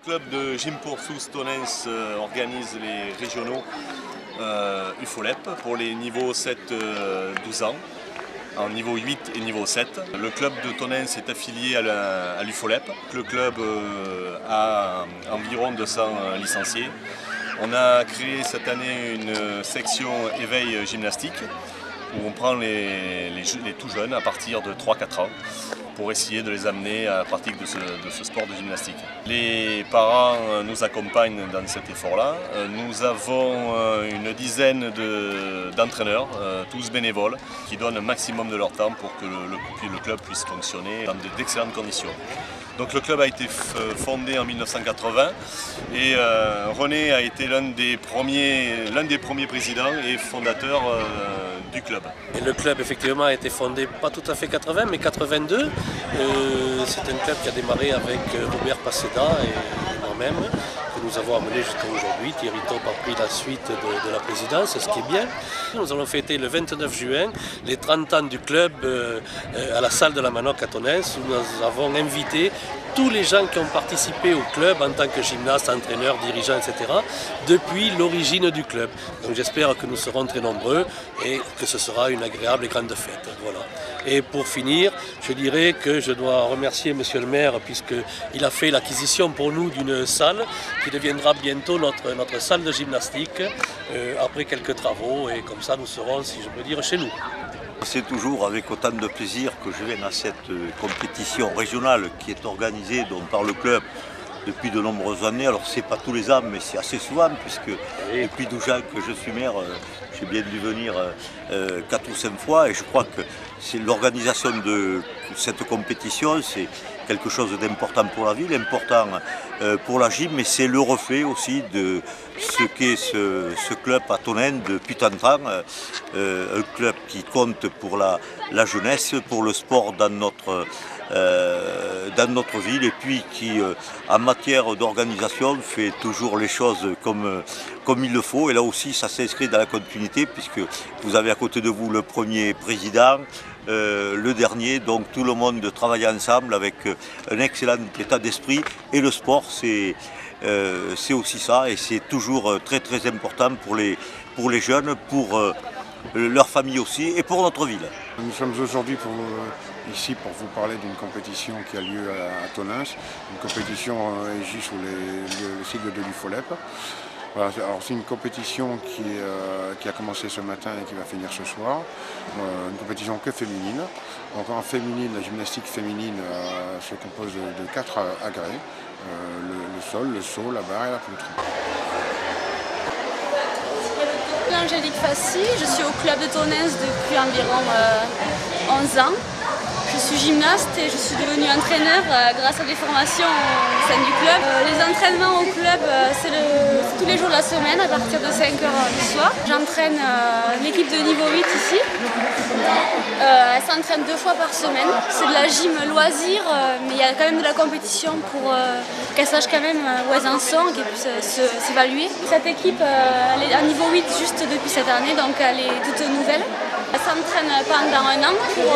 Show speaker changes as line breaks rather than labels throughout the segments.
club de Gym pour Sous Tonens organise les régionaux UFOLEP pour les niveaux 7-12 ans, en niveau 8 et niveau 7. Le club de Tonens est affilié à l'UFOLEP. Le club a environ 200 licenciés. On a créé cette année une section éveil gymnastique où on prend les tout jeunes à partir de 3-4 ans pour essayer de les amener à la pratique de ce sport de gymnastique. Les parents nous accompagnent dans cet effort-là. Nous avons une dizaine d'entraîneurs, tous bénévoles, qui donnent un maximum de leur temps pour que le club puisse fonctionner dans d'excellentes conditions. Donc le club a été fondé en 1980 et René a été l'un des premiers présidents et fondateurs du club.
Et le club effectivement a été fondé pas tout à fait 80 mais 82. C'est un club qui a démarré avec Robert Passeda et moi-même, que nous avons amené jusqu'à aujourd'hui. Thierry Top a pris la suite de la présidence, ce qui est bien. Nous allons fêter le 29 juin les 30 ans du club à la salle de la Manoc à Tonens, où nous avons invité tous les gens qui ont participé au club en tant que gymnastes, entraîneurs, dirigeants, etc. depuis l'origine du club. Donc j'espère que nous serons très nombreux et que ce sera une agréable et grande fête. Voilà. Et pour finir, je dirais que je dois remercier Monsieur le maire puisqu'il a fait l'acquisition pour nous d'une salle qui deviendra bientôt notre salle de gymnastique après quelques travaux et comme ça nous serons, si je peux dire, chez nous.
C'est toujours avec autant de plaisir que je viens à cette compétition régionale qui est organisée donc, par le club depuis de nombreuses années. Alors c'est pas tous les ans mais c'est assez souvent puisque depuis 12 ans que je suis maire, j'ai bien dû venir 4 ou 5 fois et je crois que c'est l'organisation de cette compétition, c'est quelque chose d'important pour la ville, important pour la gym, mais c'est le reflet aussi de ce qu'est ce club à Tonens depuis tant de temps, un club qui compte pour la jeunesse, pour le sport dans notre ville et puis qui, en matière d'organisation, fait toujours les choses comme il le faut. Et là aussi, ça s'inscrit dans la continuité puisque vous avez à côté de vous le premier président, le dernier, donc tout le monde travaille ensemble avec un excellent état d'esprit et le sport c'est aussi ça et c'est toujours très très important pour les jeunes, pour leur famille aussi et pour notre ville.
Nous sommes aujourd'hui ici pour vous parler d'une compétition qui a lieu à Tonens, une compétition égie sous le sigle de l'UFOLEP. Voilà, alors c'est une compétition qui a commencé ce matin et qui va finir ce soir, une compétition que féminine. Donc en féminine, la gymnastique féminine se compose de 4 agrès, le sol, le saut, la barre et la poutre.
Angélique Fassi, je suis au club de Tonens depuis environ 11 ans. Je suis gymnaste et je suis devenue entraîneur grâce à des formations au sein du club. Les entraînements au club, c'est tous les jours de la semaine à partir de 5h du soir. J'entraîne l'équipe de niveau 8 ici. Elle s'entraîne 2 fois par semaine. C'est de la gym loisir, mais il y a quand même de la compétition pour qu'elle sache quand même où elles en sont et qu'elle puisse s'évaluer. Cette équipe elle est à niveau 8 juste depuis cette année, donc elle est toute nouvelle. Elle s'entraîne pendant un an pour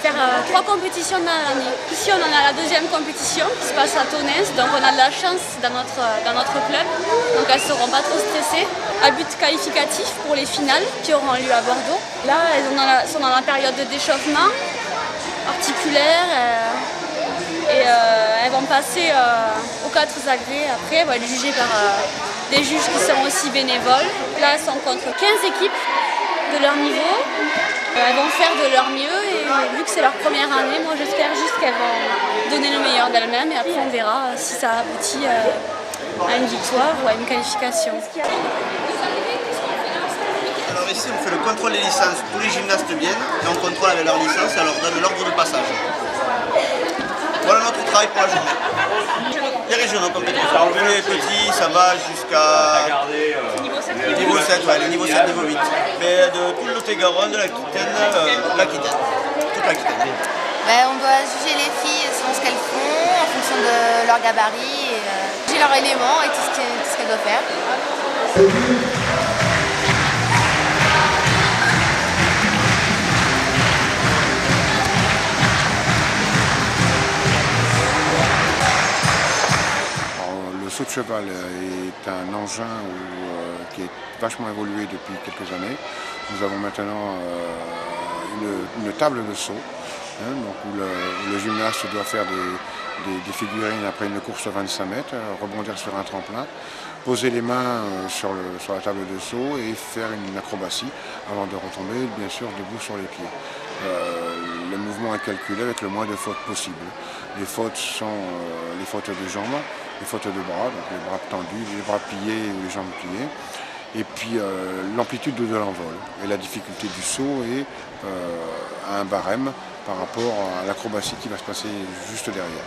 faire 3 compétitions dans l'année. Ici on en a la 2e compétition qui se passe à Tonens, donc on a de la chance dans notre club, donc elles ne seront pas trop stressées. À but qualificatif pour les finales qui auront lieu à Bordeaux. Là elles sont dans la période de déchauffement articulaire et elles vont passer aux 4 agrès après, elles vont être jugées par des juges qui sont aussi bénévoles. Là elles sont contre 15 équipes de leur niveau. Elles vont faire de leur mieux et vu que c'est leur première année, moi j'espère juste qu'elles vont donner le meilleur d'elles-mêmes et après on verra si ça aboutit à une victoire ou à une qualification.
Alors ici on fait le contrôle des licences, tous les gymnastes viennent et on contrôle avec leur licence et on leur donne l'ordre de passage. Voilà notre travail pour la journée. Les régionaux compétitifs. Alors pour les petits, ça va jusqu'à niveau 7, ouais, le niveau 7, niveau 8. Mais de tout le Lot-et-Garonne, de l'Aquitaine, toute l'Aquitaine.
On doit juger les filles selon ce qu'elles font, en fonction de leur gabarit, juger leur élément et tout ce qu'elles doivent faire.
saut de cheval est un engin qui est vachement évolué depuis quelques années. Nous avons maintenant une table de saut, donc où le gymnaste doit faire des figurines après une course de 25 mètres, rebondir sur un tremplin, poser les mains sur la table de saut et faire une acrobatie avant de retomber, bien sûr, debout sur les pieds. Le mouvement est calculé avec le moins de fautes possible. Les fautes sont les fautes de jambes, les fautes de bras, donc les bras tendus, les bras pliés ou les jambes pliées. Et puis l'amplitude de l'envol et la difficulté du saut est à un barème par rapport à l'acrobatie qui va se passer juste derrière.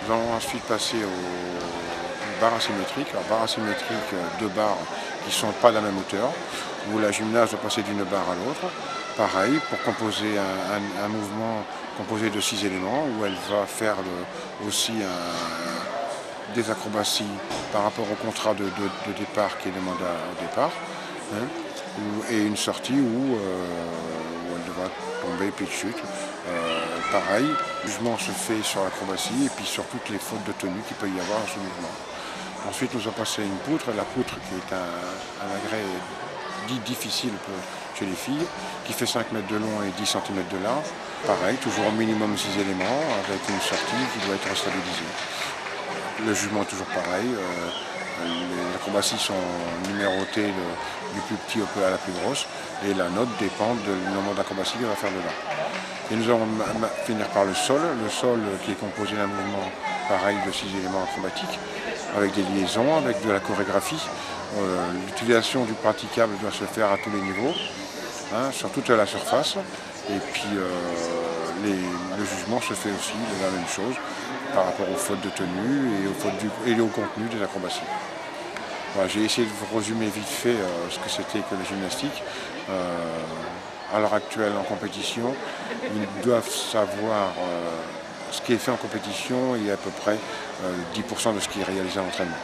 Nous allons ensuite passer aux barres asymétriques. Alors, barres asymétriques, deux barres qui ne sont pas de la même hauteur, où la gymnaste doit passer d'une barre à l'autre. Pareil, pour composer un mouvement composé de 6 éléments, où elle va faire aussi des acrobaties par rapport au contrat de départ qui est demandé au départ, et une sortie où elle devra tomber puis de chute. Pareil, le jugement se fait sur l'acrobatie et puis sur toutes les fautes de tenue qu'il peut y avoir dans ce mouvement. Ensuite, nous allons passer une poutre, la poutre qui est un agrès dit difficile chez les filles, qui fait 5 mètres de long et 10 cm de large. Pareil, toujours au minimum 6 éléments, avec une sortie qui doit être stabilisée. Le jugement est toujours pareil, les acrobaties sont numérotées du plus petit à la plus grosse, et la note dépend du nombre d'acrobaties qu'elle va faire dedans. Et nous allons finir par le sol qui est composé d'un mouvement pareil de 6 éléments acrobatiques, avec des liaisons, avec de la chorégraphie. L'utilisation du praticable doit se faire à tous les niveaux, sur toute la surface, et puis le jugement se fait aussi de la même chose par rapport aux fautes de tenue et au contenu des acrobaties. Voilà, j'ai essayé de vous résumer vite fait ce que c'était que la gymnastique. À l'heure actuelle en compétition, ils doivent savoir ce qui est fait en compétition et à peu près 10% de ce qui est réalisé en entraînement.